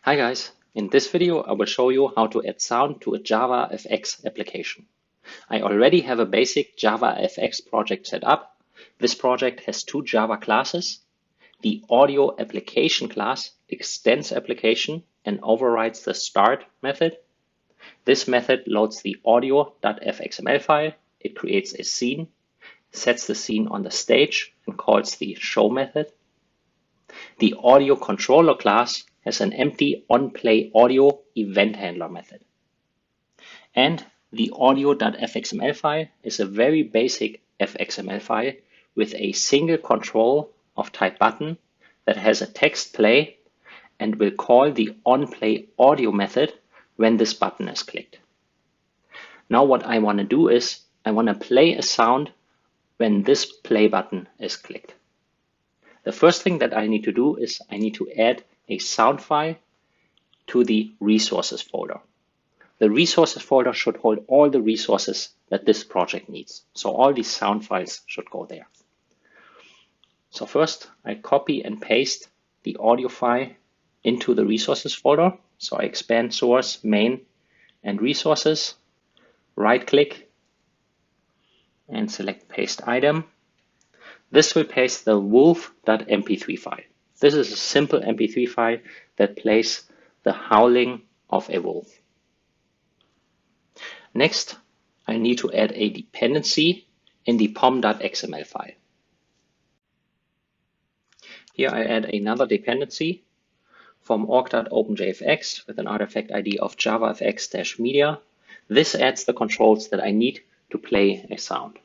Hi guys, in this video I will show you how to add sound to a JavaFX application. I already have a basic JavaFX project set up. This project has two Java classes. The audio application class extends application and overrides the start method. This method loads the audio.fxml file, it creates a scene, sets the scene on the stage and calls the show method. The audio controller class has an empty onPlayAudio event handler method. And the audio.fxml file is a very basic fxml file with a single control of type button that has a text play and will call the onPlayAudio method when this button is clicked. Now what I want to do is I want to play a sound when this play button is clicked. The first thing that I need to do is I need to add a sound file to the resources folder. The resources folder should hold all the resources that this project needs. So all these sound files should go there. So first I copy and paste the audio file into the resources folder. So I expand source, main, and resources, right click and select paste item. This will paste the wolf.mp3 file. This is a simple mp3 file that plays the howling of a wolf. Next, I need to add a dependency in the pom.xml file. Here I add another dependency from org.openjfx with an artifact ID of javafx-media. This adds the controls that I need to play a sound.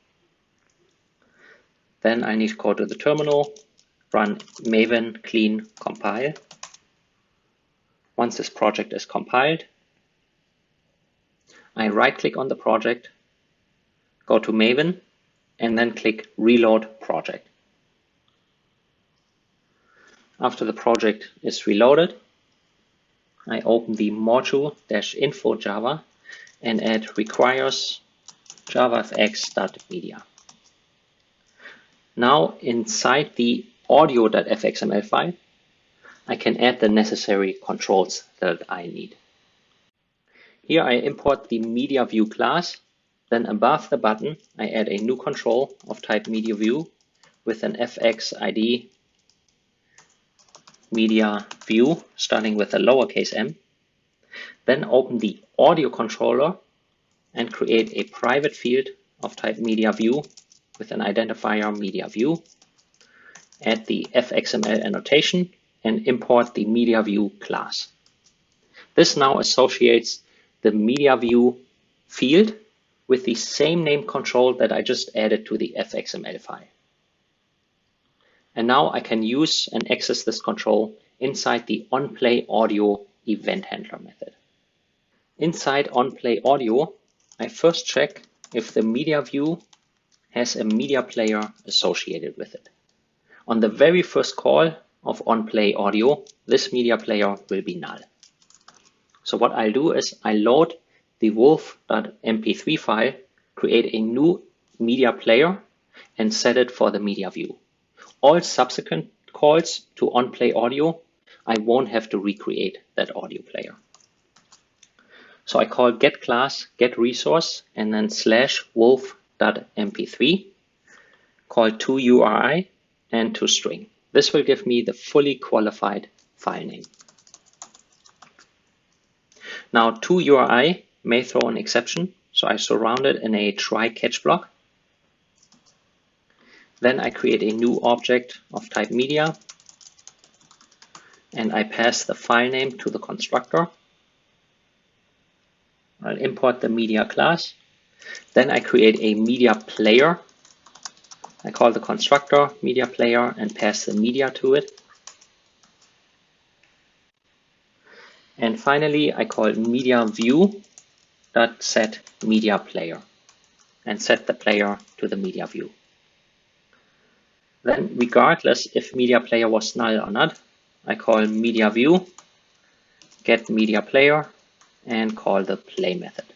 Then I need to go to the terminal, run maven clean compile. Once this project is compiled, I right-click on the project, go to maven, and then click reload project. After the project is reloaded, I open the module-info Java and add requires javafx.media. Now inside the audio.fxml file, I can add the necessary controls that I need. Here I import the media view class. Then above the button, I add a new control of type media view with an fx ID media view starting with a lowercase m. Then open the audio controller and create a private field of type media view with an identifier media view. Add the fxml annotation and import the media view class. This now associates the media view field with the same name control that I just added to the fxml file. And now I can use and access this control inside the onPlayAudio event handler method. Inside onPlayAudio, I first check if the media view has a media player associated with it. On the very first call of onPlayAudio, this media player will be null. So what I'll do is I load the wolf.mp3 file, create a new media player, and set it for the media view. All subsequent calls to onPlayAudio, I won't have to recreate that audio player. So I call getClass, getResource, and then /wolf.mp3, call toURI and toString. This will give me the fully qualified file name. Now toURI may throw an exception, so I surround it in a try-catch block. Then I create a new object of type media and I pass the file name to the constructor. I'll import the media class. Then I create a media player. I call the constructor media player and pass the media to it. And finally, I call media view.set media player and set the player to the media view. Then regardless if media player was null or not, I call media view, get media player, and call the play method.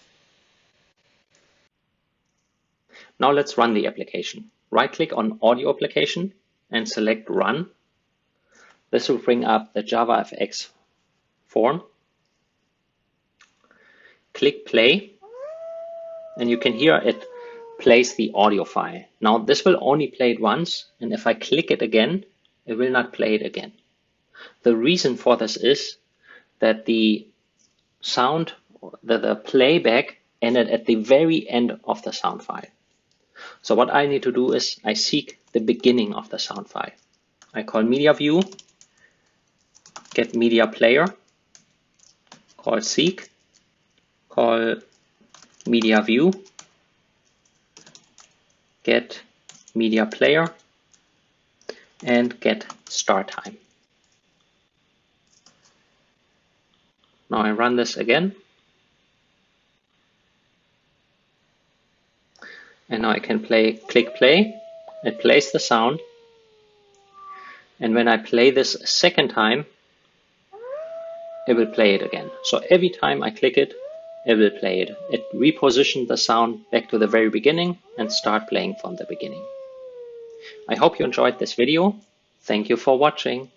Now let's run the application. Right-click on audio application and select run. This will bring up the JavaFX form, click play, and you can hear it plays the audio file. Now this will only play it once, and if I click it again, it will not play it again. The reason for this is that the sound, the playback ended at the very end of the sound file. So what I need to do is I seek the beginning of the sound file. I call media view, get media player, call seek, call media view, get media player, and get start time. Now I run this again. And now I can click play. It plays the sound. And when I play this a second time, it will play it again. So every time I click it, it will play it. It repositions the sound back to the very beginning and start playing from the beginning. I hope you enjoyed this video. Thank you for watching.